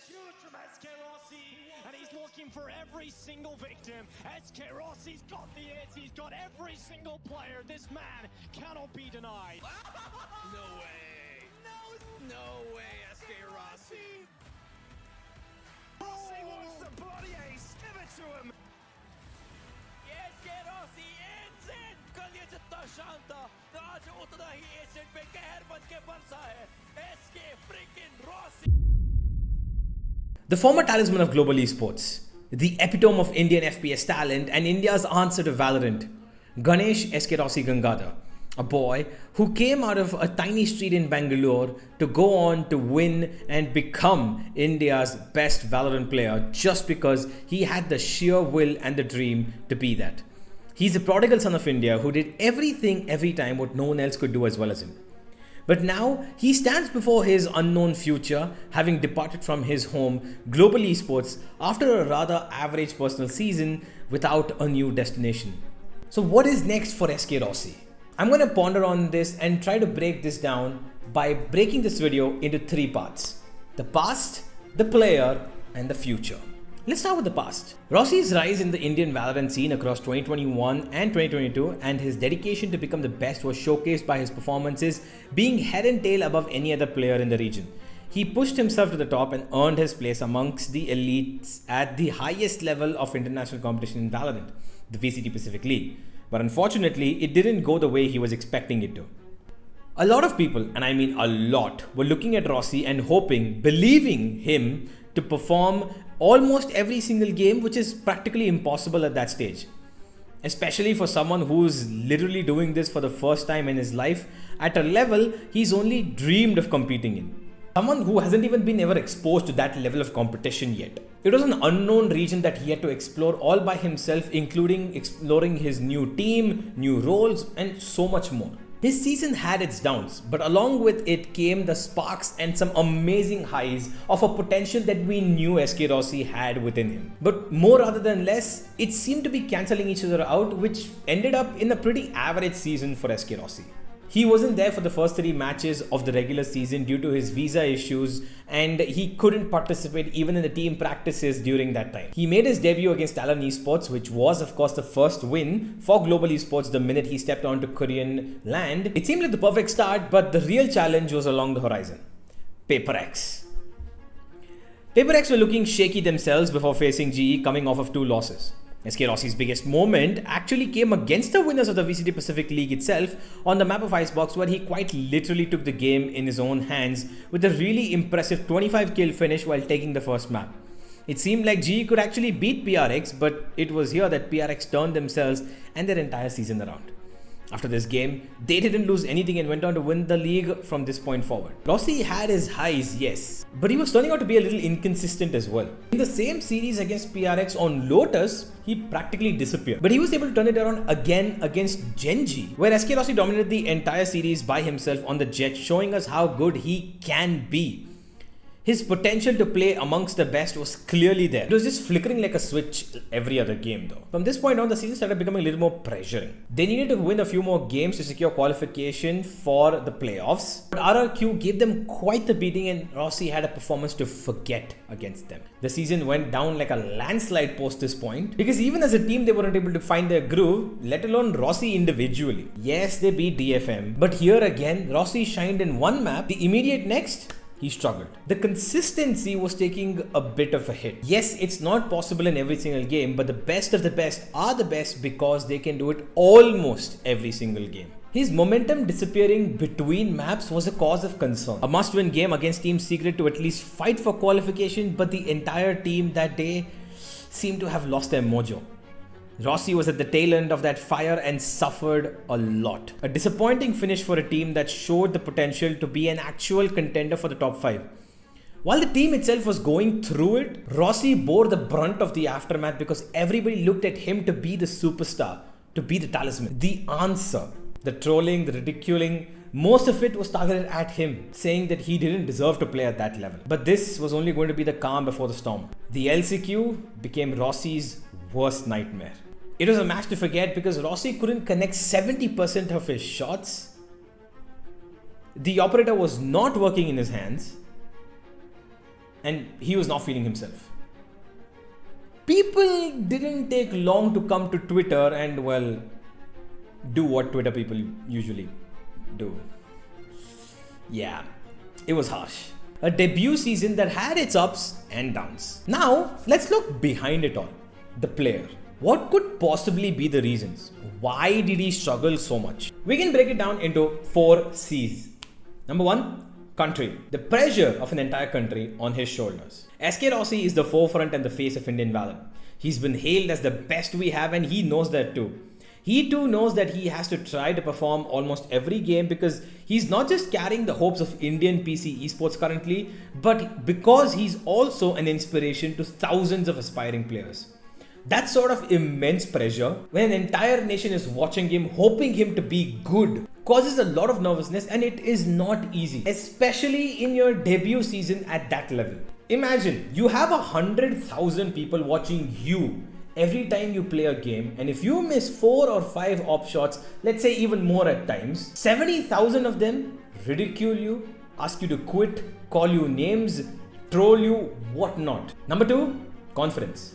huge from SK Rossi, and he's looking for every single victim. SK Rossi's got the hits, he's got every single player. This man cannot be denied. No way. No way, SK Rossi. Rossi wants the bloody ace. Give it to him. SK Rossi ends it. कलियत Shanta तो आज उतना ही Asian पे कहर बन के बरसा है SK freaking Rossi. The former talisman of global esports, the epitome of Indian FPS talent and India's answer to Valorant, Ganesh SK Rossi Gangadhar, a boy who came out of a tiny street in Bangalore to go on to win and become India's best Valorant player just because he had the sheer will and the dream to be that. He's a prodigal son of India who did everything every time what no one else could do as well as him. But now he stands before his unknown future, having departed from his home, global esports, after a rather average personal season without a new destination. So what is next for SK Rossi? I'm going to ponder on this and try to break this down by breaking this video into 3 parts: the past, the player, and the future. Let's start with the past. Rossi's rise in the Indian Valorant scene across 2021 and 2022 and his dedication to become the best was showcased by his performances being head and tail above any other player in the region. He pushed himself to the top and earned his place amongst the elites at the highest level of international competition in Valorant, the VCT Pacific League. But unfortunately, it didn't go the way he was expecting it to. A lot of people, and I mean a lot, were looking at Rossi and hoping, believing him to perform almost every single game, which is practically impossible at that stage. Especially for someone who's literally doing this for the first time in his life at a level he's only dreamed of competing in. Someone who hasn't even been ever exposed to that level of competition yet. It was an unknown region that he had to explore all by himself, including exploring his new team, new roles, and so much more. His season had its downs, but along with it came the sparks and some amazing highs of a potential that we knew SK Rossi had within him. But more rather than less, it seemed to be cancelling each other out, which ended up in a pretty average season for SK Rossi. He wasn't there for the first 3 matches of the regular season due to his visa issues, and he couldn't participate even in the team practices during that time. He made his debut against Talon Esports, which was of course the first win for global esports the minute he stepped onto Korean land. It seemed like the perfect start, but the real challenge was along the horizon. PaperX. PaperX were looking shaky themselves before facing GE, coming off of 2 losses. SK Rossi's biggest moment actually came against the winners of the VCT Pacific League itself on the map of Icebox, where he quite literally took the game in his own hands with a really impressive 25 kill finish while taking the first map. It seemed like GE could actually beat PRX, but it was here that PRX turned themselves and their entire season around. After this game, they didn't lose anything and went on to win the league from this point forward. Rossi had his highs, yes, but he was turning out to be a little inconsistent as well. In the same series against PRX on Lotus, he practically disappeared. But he was able to turn it around again against Genji, where SK Rossi dominated the entire series by himself on the jet, showing us how good he can be. His potential to play amongst the best was clearly there. It was just flickering like a switch every other game though. From this point on, the season started becoming a little more pressuring. They needed to win a few more games to secure qualification for the playoffs. But RRQ gave them quite the beating and Rossi had a performance to forget against them. The season went down like a landslide post this point, because even as a team they weren't able to find their groove, let alone Rossi individually. Yes, they beat DFM, but here again, Rossi shined in one map. The immediate next, he struggled. The consistency was taking a bit of a hit. Yes, it's not possible in every single game, but the best of the best are the best because they can do it almost every single game. His momentum disappearing between maps was a cause of concern. A must-win game against Team Secret to at least fight for qualification, but the entire team that day seemed to have lost their mojo. Rossi was at the tail end of that fire and suffered a lot. A disappointing finish for a team that showed the potential to be an actual contender for the top 5. While the team itself was going through it, Rossi bore the brunt of the aftermath because everybody looked at him to be the superstar, to be the talisman, the answer. The trolling, the ridiculing, most of it was targeted at him, saying that he didn't deserve to play at that level. But this was only going to be the calm before the storm. The LCQ became Rossi's worst nightmare. It was a match to forget because Rossi couldn't connect 70% of his shots. The operator was not working in his hands. and he was not feeling himself. People didn't take long to come to Twitter and, well, do what Twitter people usually do. Yeah, it was harsh. A debut season that had its ups and downs. Now, let's look behind it all. The player. What could possibly be the reasons? Why did he struggle so much? We can break it down into 4 C's. Number 1, country. The pressure of an entire country on his shoulders. SK Rossi is the forefront and the face of Indian Valorant. He's been hailed as the best we have, and he knows that too. He too knows that he has to try to perform almost every game because he's not just carrying the hopes of Indian PC esports currently, but because he's also an inspiration to thousands of aspiring players. That sort of immense pressure, when an entire nation is watching him, hoping him to be good, causes a lot of nervousness, and it is not easy, especially in your debut season at that level. Imagine you have 100,000 people watching you every time you play a game, and if you miss 4 or 5 op shots, let's say even more at times, 70,000 of them ridicule you, ask you to quit, call you names, troll you, whatnot. Number 2, confidence.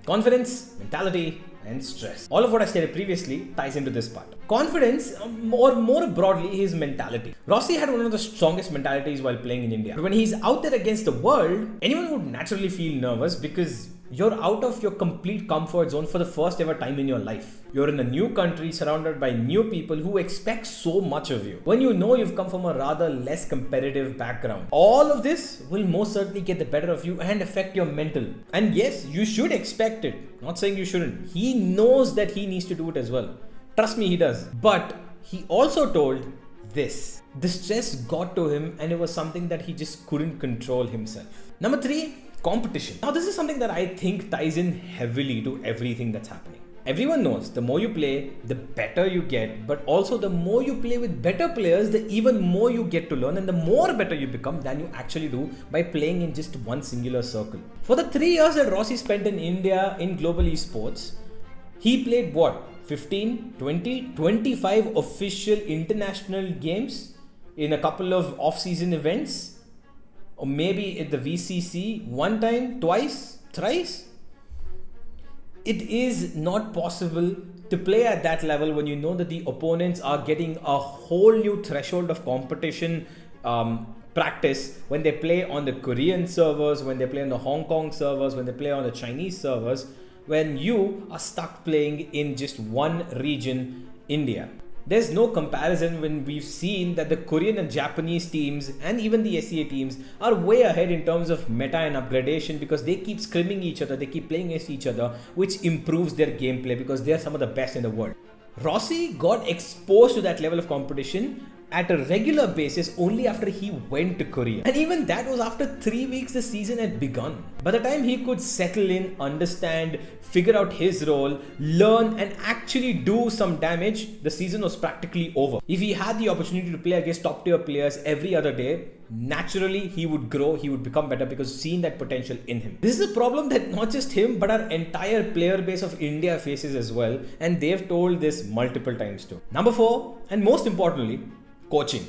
Confidence, mentality, and stress. All of what I stated previously ties into this part. Confidence, or more broadly, his mentality. Rossi had one of the strongest mentalities while playing in India. But when he's out there against the world, anyone would naturally feel nervous because you're out of your complete comfort zone for the first ever time in your life. You're in a new country surrounded by new people who expect so much of you. When you know you've come from a rather less competitive background, all of this will most certainly get the better of you and affect your mental. And yes, you should expect it. Not saying you shouldn't. He knows that he needs to do it as well. Trust me, he does. But he also told this. The stress got to him, and it was something that he just couldn't control himself. Number 3, competition. Now, this is something that I think ties in heavily to everything that's happening. Everyone knows the more you play, the better you get, but also the more you play with better players, the even more you get to learn, and the more better you become than you actually do by playing in just one singular circle. For the 3 years that Rossi spent in India in global esports, he played what? 15, 20, 25 official international games in a couple of off-season events, or maybe at the VCC 1 time, twice, thrice. It is not possible to play at that level when you know that the opponents are getting a whole new threshold of competition practice when they play on the Korean servers, when they play on the Hong Kong servers, when they play on the Chinese servers, when you are stuck playing in just one region, India. There's no comparison when we've seen that the Korean and Japanese teams and even the SEA teams are way ahead in terms of meta and upgradation because they keep scrimming each other, they keep playing against each other, which improves their gameplay because they're some of the best in the world. Rossi got exposed to that level of competition at a regular basis only after he went to Korea. And even that was after 3 weeks the season had begun. By the time he could settle in, understand, figure out his role, learn and actually do some damage, the season was practically over. If he had the opportunity to play against top tier players every other day, naturally he would grow, he would become better because seeing that potential in him. This is a problem that not just him but our entire player base of India faces as well, and they've told this multiple times too. Number 4, and most importantly, coaching.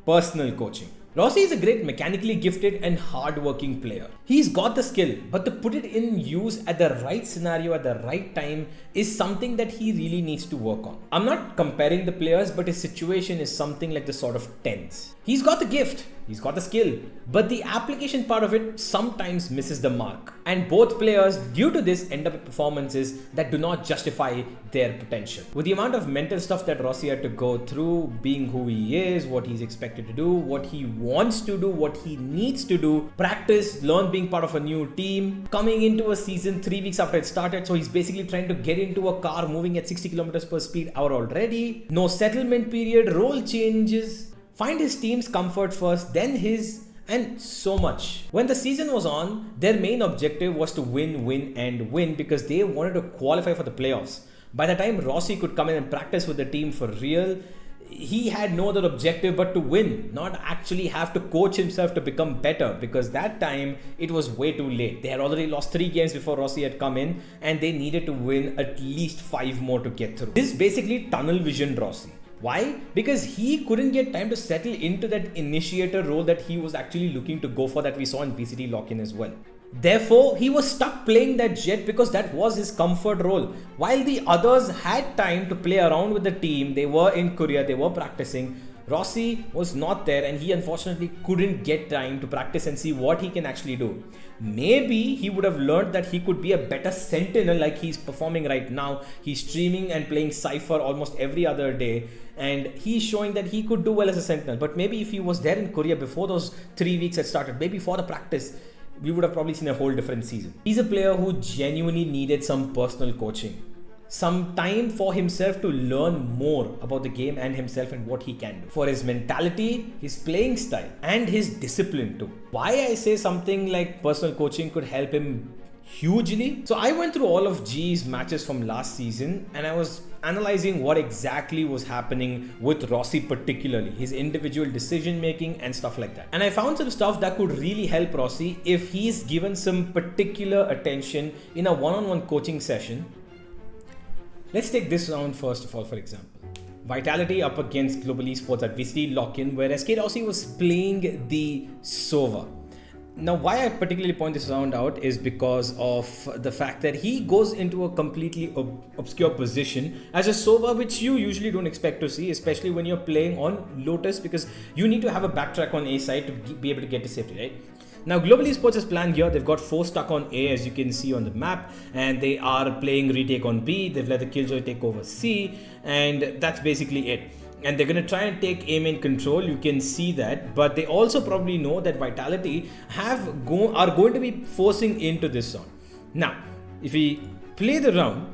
Personal coaching. Rossi is a great mechanically gifted and hard-working player. He's got the skill, but to put it in use at the right scenario at the right time is something that he really needs to work on. I'm not comparing the players, but his situation is something like the sort of tens. He's got the gift, he's got the skill, but the application part of it sometimes misses the mark. And both players, due to this, end up with performances that do not justify their potential. With the amount of mental stuff that Rossi had to go through, being who he is, what he's expected to do, what he wants to do, what he needs to do, practice, learn being part of a new team, coming into a season 3 weeks after it started, so he's basically trying to get into a car moving at 60 kilometers per speed hour already, no settlement period, role changes, find his team's comfort first, then his, and so much. When the season was on, their main objective was to win, win, and win because they wanted to qualify for the playoffs. By the time Rossi could come in and practice with the team for real, he had no other objective but to win, not actually have to coach himself to become better, because that time it was way too late. They had already lost 3 games before Rossi had come in and they needed to win at least 5 more to get through. This basically tunnel vision Rossi. Why? Because he couldn't get time to settle into that initiator role that he was actually looking to go for, that we saw in VCT lock-in as well. Therefore, he was stuck playing that Jet because that was his comfort role. While the others had time to play around with the team, they were in Korea, they were practicing, Rossi was not there, and he unfortunately couldn't get time to practice and see what he can actually do. Maybe he would have learned that he could be a better sentinel like he's performing right now. He's streaming and playing Cypher almost every other day, and he's showing that he could do well as a sentinel. But maybe if he was there in Korea before those 3 weeks had started, maybe for the practice, we would have probably seen a whole different season. He's a player who genuinely needed some personal coaching. Some time for himself to learn more about the game and himself and what he can do. For his mentality, his playing style, and his discipline too. Why I say something like personal coaching could help him hugely? So I went through all of G's matches from last season, and I was analyzing what exactly was happening with Rossi, particularly his individual decision making and stuff like that. And I found some stuff that could really help Rossi if he's given some particular attention in a one-on-one coaching session. Let's take this round first of all, for example. Vitality up against Global Esports at VCT lock-in, where SK Rossi was playing the Sova. Now, why I particularly point this round out is because of the fact that he goes into a completely obscure position as a Sova, which you usually don't expect to see, especially when you're playing on Lotus, because you need to have a backtrack on A side to be able to get to safety, right? Now, Global Esports is planned here. They've got 4 stuck on A, as you can see on the map, and they are playing retake on B. They've let the Killjoy take over C, and that's basically it. And they're going to try and take A main control. You can see that, but they also probably know that Vitality are going to be forcing into this zone. Now, if we play the round,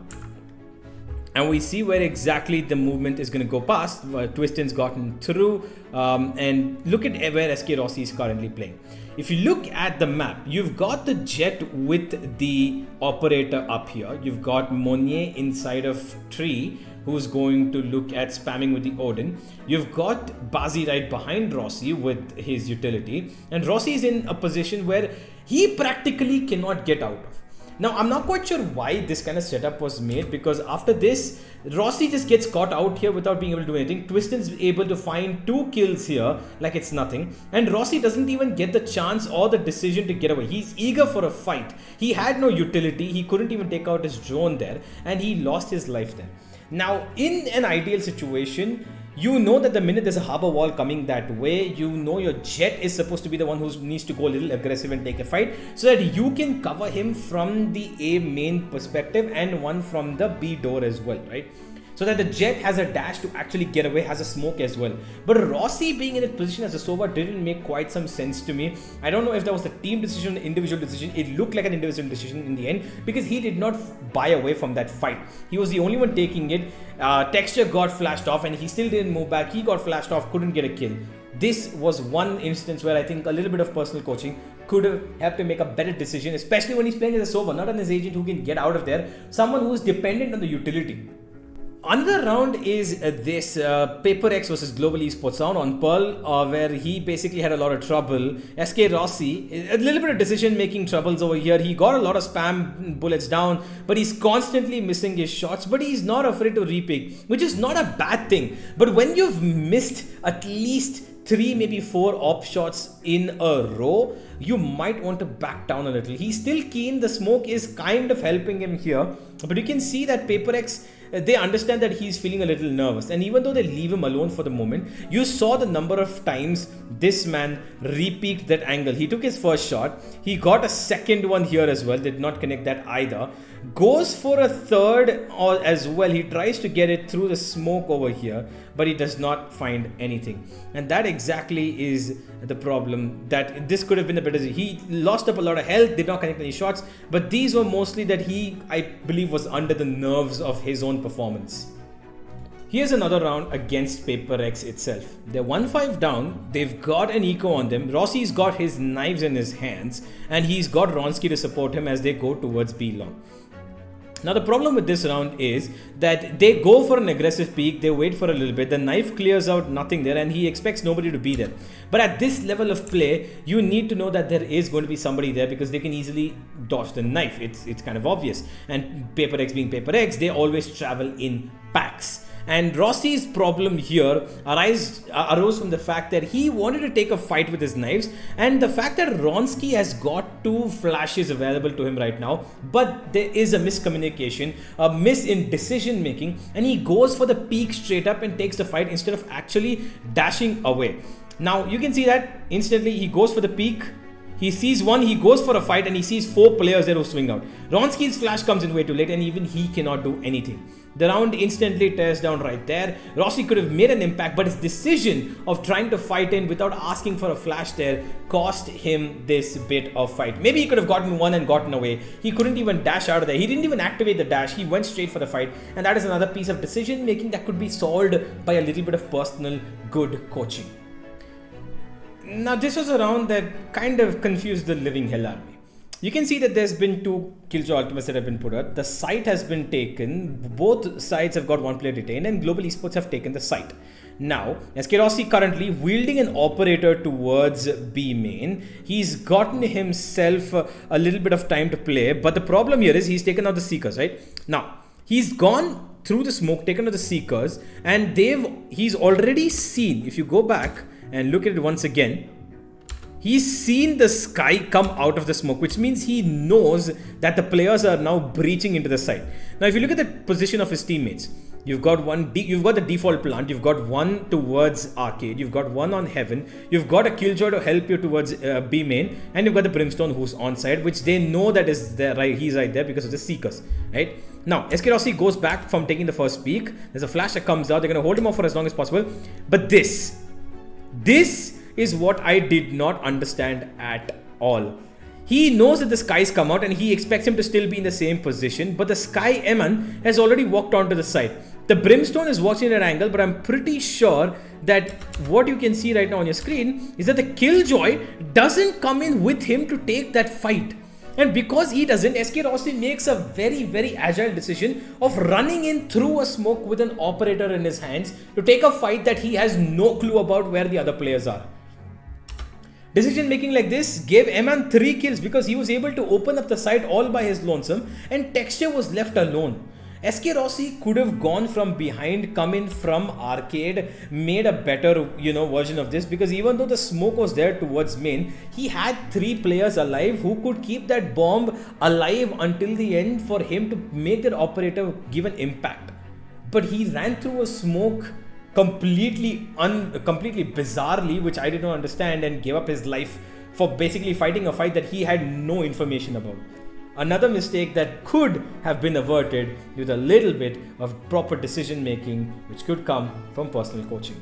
and we see where exactly the movement is going to go past, Twiston's gotten through, and look at where SK Rossi is currently playing. If you look at the map, you've got the Jet with the operator up here. You've got Monier inside of tree, who's going to look at spamming with the Odin. You've got Bazi right behind Rossi with his utility, and Rossi is in a position where he practically cannot get out of. Now, I'm not quite sure why this kind of setup was made, because after this, Rossi just gets caught out here without being able to do anything. Twiston's able to find 2 kills here like it's nothing, and Rossi doesn't even get the chance or the decision to get away. He's eager for a fight. He had no utility. He couldn't even take out his drone there, and he lost his life there. Now, in an ideal situation, you know that the minute there's a harbor wall coming that way, you know your Jet is supposed to be the one who needs to go a little aggressive and take a fight, so that you can cover him from the A main perspective and one from the B door as well, right? So that the Jet has a dash to actually get away, has a smoke as well. But Rossi being in a position as a Sova didn't make quite some sense to me. I don't know if that was a team decision or individual decision. It looked like an individual decision in the end, because he did not buy away from that fight. He was the only one taking it. Texture got flashed off and he still didn't move back. He got flashed off, couldn't get a kill. This was one instance where I think a little bit of personal coaching could have helped him make a better decision, especially when he's playing as a Sova, not as an agent who can get out of there, someone who is dependent on the utility. Another round is this Paper X versus Global Esports round on Pearl, where he basically had a lot of trouble. SK Rossi, a little bit of decision making troubles over here. He got a lot of spam bullets down, but he's constantly missing his shots, but he's not afraid to repick, which is not a bad thing. But when you've missed at least 3, maybe 4 op shots in a row, you might want to back down a little. He's still keen. The smoke is kind of helping him here, but you can see that Paper X, they understand that he's feeling a little nervous, and even though they leave him alone for the moment, you saw the number of times this man repeaked that angle. He took his first shot, he got a second one here as well, did not connect that either, goes for a third as well. He tries to get it through the smoke over here, but he does not find anything, and that exactly is the problem. That this could have been a better. He lost up a lot of health, did not connect any shots, but these were mostly that I believe was under the nerves of his own performance. Here's another round against Paper X itself. They're 1-5 down, they've got an eco on them. Rossi's got his knives in his hands, and he's got Ronsky to support him as they go towards B long. Now the problem with this round is that they go for an aggressive peek, they wait for a little bit, the knife clears out, nothing there, and he expects nobody to be there. But at this level of play, you need to know that there is going to be somebody there, because they can easily dodge the knife. It's kind of obvious. And Paper X being Paper X, they always travel in packs. And Rossi's problem here arose from the fact that he wanted to take a fight with his knives, and the fact that Ronsky has got 2 flashes available to him right now, but there is a miscommunication, a miss in decision making, and he goes for the peak straight up and takes the fight instead of actually dashing away. Now you can see that instantly he goes for the peak. He sees one, he goes for a fight, and he sees 4 players there who swing out. Ronsky's flash comes in way too late, and even he cannot do anything. The round instantly tears down right there. Rossi could have made an impact, but his decision of trying to fight in without asking for a flash there cost him this bit of fight. Maybe he could have gotten one and gotten away. He couldn't even dash out of there. He didn't even activate the dash. He went straight for the fight, and that is another piece of decision making that could be solved by a little bit of personal good coaching. Now this was a round that kind of confused the living hell out of me. You can see that there's been 2 Killjoy ultimates that have been put out. The site has been taken. Both sides have got 1 player detained, and Global Esports have taken the site. Now, SK Rossi currently wielding an operator towards B main. He's gotten himself a little bit of time to play, but the problem here is he's taken out the Seekers, right? Now, he's gone through the smoke, taken out the Seekers, and he's already seen, if you go back and look at it once again, he's seen the sky come out of the smoke, which means he knows that the players are now breaching into the site. Now, if you look at the position of his teammates, you've got the default plant, you've got 1 towards arcade, you've got 1 on heaven, you've got a Killjoy to help you towards B main, and you've got the Brimstone who's on side, which they know that is there, right? He's right there because of the Seekers, right? Now, SK Rossi goes back from taking the first peek. There's a flash that comes out. They're going to hold him off for as long as possible. But this is what I did not understand at all. He knows that the Sky's come out and he expects him to still be in the same position, but the Sky Eman has already walked onto the side. The Brimstone is watching at an angle, but I'm pretty sure that what you can see right now on your screen is that the Killjoy doesn't come in with him to take that fight. And because he doesn't, SK Rossi makes a very, very agile decision of running in through a smoke with an operator in his hands to take a fight that he has no clue about where the other players are. Decision making like this gave Eman 3 kills because he was able to open up the site all by his lonesome, and Texture was left alone. SK Rossi could have gone from behind, come in from arcade, made a better, version of this, because even though the smoke was there towards main, he had 3 players alive who could keep that bomb alive until the end for him to make that operator give an impact. But he ran through a smoke completely bizarrely, which I did not understand, and gave up his life for basically fighting a fight that he had no information about. Another mistake that could have been averted with a little bit of proper decision making, which could come from personal coaching.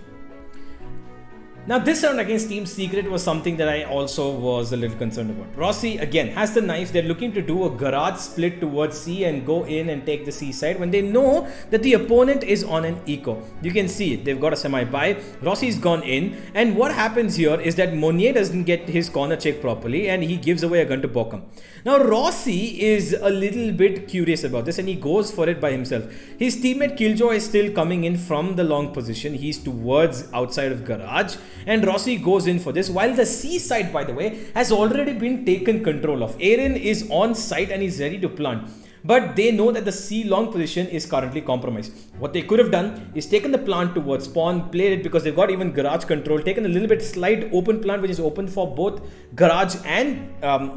Now, this round against Team Secret was something that I also was a little concerned about. Rossi again has the knife. They're looking to do a garage split towards C and go in and take the C side when they know that the opponent is on an eco. You can see it. They've got a semi-buy. Rossi's gone in, and what happens here is that Monier doesn't get his corner check properly and he gives away a gun to Bochum. Now, Rossi is a little bit curious about this and he goes for it by himself. His teammate Killjoy is still coming in from the long position. He's towards outside of garage. And Rossi goes in for this, while the C side, by the way, has already been taken control of. Aaron is on site and he's ready to plant. But they know that the C long position is currently compromised. What they could have done is taken the plant towards spawn, played it because they've got even garage control, taken a little bit slight open plant which is open for both garage and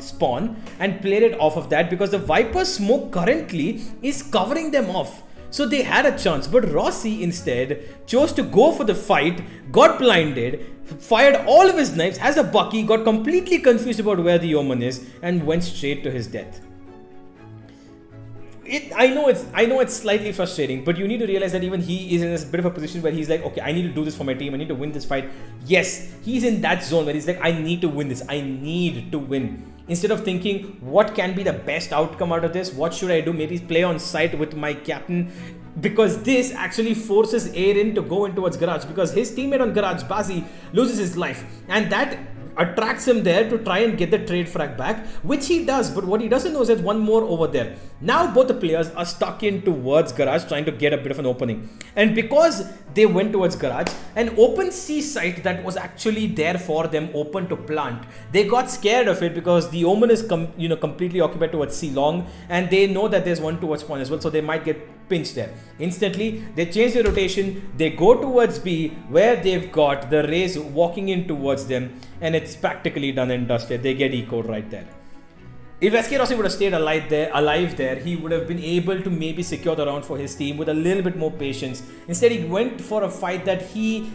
spawn, and played it off of that because the Viper smoke currently is covering them off. So they had a chance, but Rossi instead chose to go for the fight, got blinded, fired all of his knives, has a Bucky, got completely confused about where the Omen is, and went straight to his death. I know it's slightly frustrating, but you need to realize that even he is in a bit of a position where he's like, okay, I need to do this for my team, I need to win this fight. Yes, he's in that zone where he's like, I need to win this, I need to win. Instead of thinking, what can be the best outcome out of this? What should I do? Maybe play on site with my captain. Because this actually forces Aaron to go in towards garage because his teammate on garage, Bazi, loses his life. And that attracts him there to try and get the trade frag back, which he does. But what he doesn't know is there's one more over there. Now both the players are stuck in towards garage, trying to get a bit of an opening. And because they went towards garage, an open C site that was actually there for them, open to plant, they got scared of it because the Omen is completely occupied towards C long, and they know that there's one towards spawn as well, so they might get pinched there. Instantly, they change the rotation, they go towards B, where they've got the Rays walking in towards them, and it's practically done and dusted. They get ecoed right there. If SK Rossi would have stayed alive there, he would have been able to maybe secure the round for his team with a little bit more patience. Instead, he went for a fight that he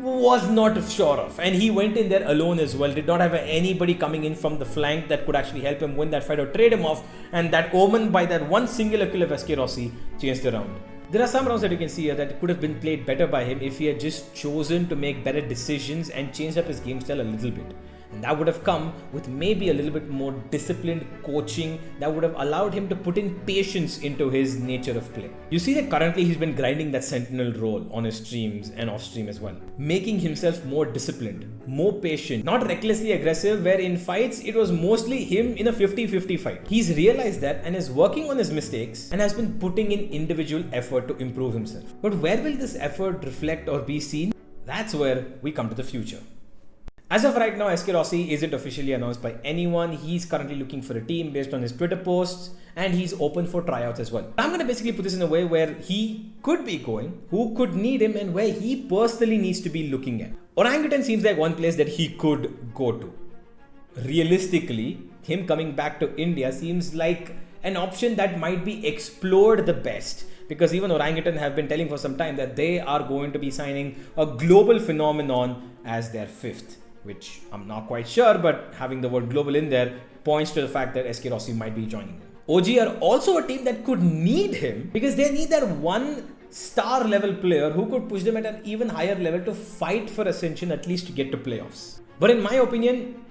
was not sure of, and he went in there alone as well. Did not have anybody coming in from the flank that could actually help him win that fight or trade him off, and that Omen, by that one singular kill of SK Rossi, changed the round. There are some rounds that you can see here that could have been played better by him if he had just chosen to make better decisions and changed up his game style a little bit. And that would have come with maybe a little bit more disciplined coaching that would have allowed him to put in patience into his nature of play. You see that currently he's been grinding that sentinel role on his streams and off stream as well, making himself more disciplined, more patient, not recklessly aggressive, where in fights it was mostly him in a 50-50 fight. He's realized that and is working on his mistakes and has been putting in individual effort to improve himself. But where will this effort reflect or be seen? That's where we come to the future. As of right now, SK Rossi isn't officially announced by anyone. He's currently looking for a team based on his Twitter posts, and he's open for tryouts as well. I'm going to basically put this in a way where he could be going, who could need him, and where he personally needs to be looking at. Orangutan seems like one place that he could go to. Realistically, him coming back to India seems like an option that might be explored the best, because even Orangutan have been telling for some time that they are going to be signing a global phenomenon as their fifth, which I'm not quite sure, but having the word global in there points to the fact that SK Rossi might be joining them. OG are also a team that could need him because they need that one star level player who could push them at an even higher level to fight for ascension, at least to get to playoffs. But in my opinion,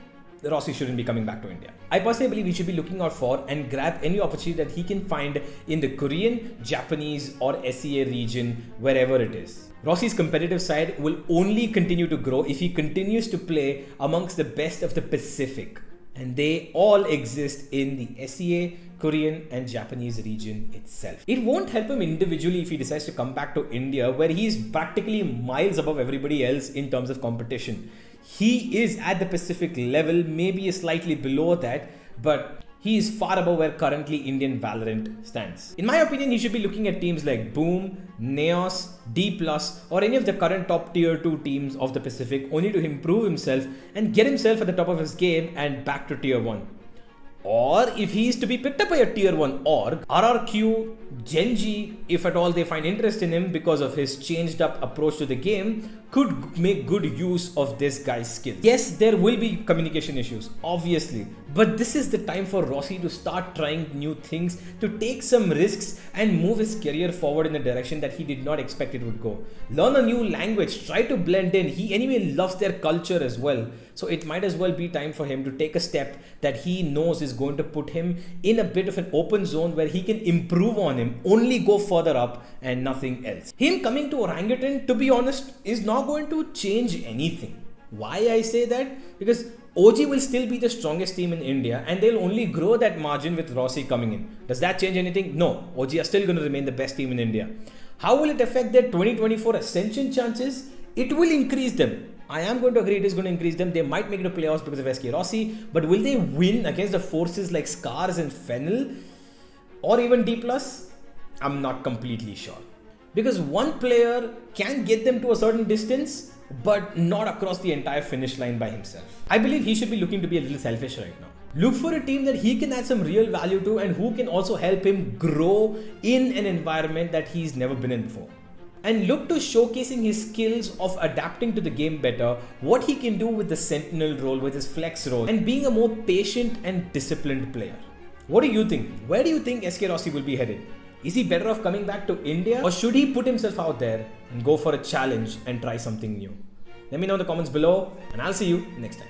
Rossi shouldn't be coming back to India. I personally believe he should be looking out for and grab any opportunity that he can find in the Korean, Japanese or SEA region, wherever it is. Rossi's competitive side will only continue to grow if he continues to play amongst the best of the Pacific. And they all exist in the SEA, Korean and Japanese region itself. It won't help him individually if he decides to come back to India, where he's practically miles above everybody else in terms of competition. He is at the Pacific level, maybe slightly below that, but he is far above where currently Indian Valorant stands. In my opinion, he should be looking at teams like Boom, Neos, D+, or any of the current top tier 2 teams of the Pacific, only to improve himself and get himself at the top of his game and back to tier 1. Or if he is to be picked up by a tier 1 org, RRQ, Genji, if at all they find interest in him because of his changed up approach to the game, could make good use of this guy's skills. Yes, there will be communication issues, obviously, but this is the time for Rossi to start trying new things, to take some risks and move his career forward in a direction that he did not expect it would go. Learn a new language, try to blend in. He anyway loves their culture as well. So it might as well be time for him to take a step that he knows is going to put him in a bit of an open zone where he can improve on him, only go further up and nothing else. Him coming to Orangutan, to be honest, is not going to change anything. Why I say that? Because OG will still be the strongest team in India and they'll only grow that margin with Rossi coming in. Does that change anything? No. OG are still going to remain the best team in India. How will it affect their 2024 ascension chances? It will increase them. I am going to agree it is going to increase them. They might make it to playoffs because of SK Rossi, but will they win against the forces like Scars and Fennel or even D+? I'm not completely sure. Because one player can get them to a certain distance, but not across the entire finish line by himself. I believe he should be looking to be a little selfish right now. Look for a team that he can add some real value to and who can also help him grow in an environment that he's never been in before. And look to showcasing his skills of adapting to the game better, what he can do with the sentinel role, with his flex role, and being a more patient and disciplined player. What do you think? Where do you think SK Rossi will be headed? Is he better off coming back to India, or should he put himself out there and go for a challenge and try something new? Let me know in the comments below, and I'll see you next time.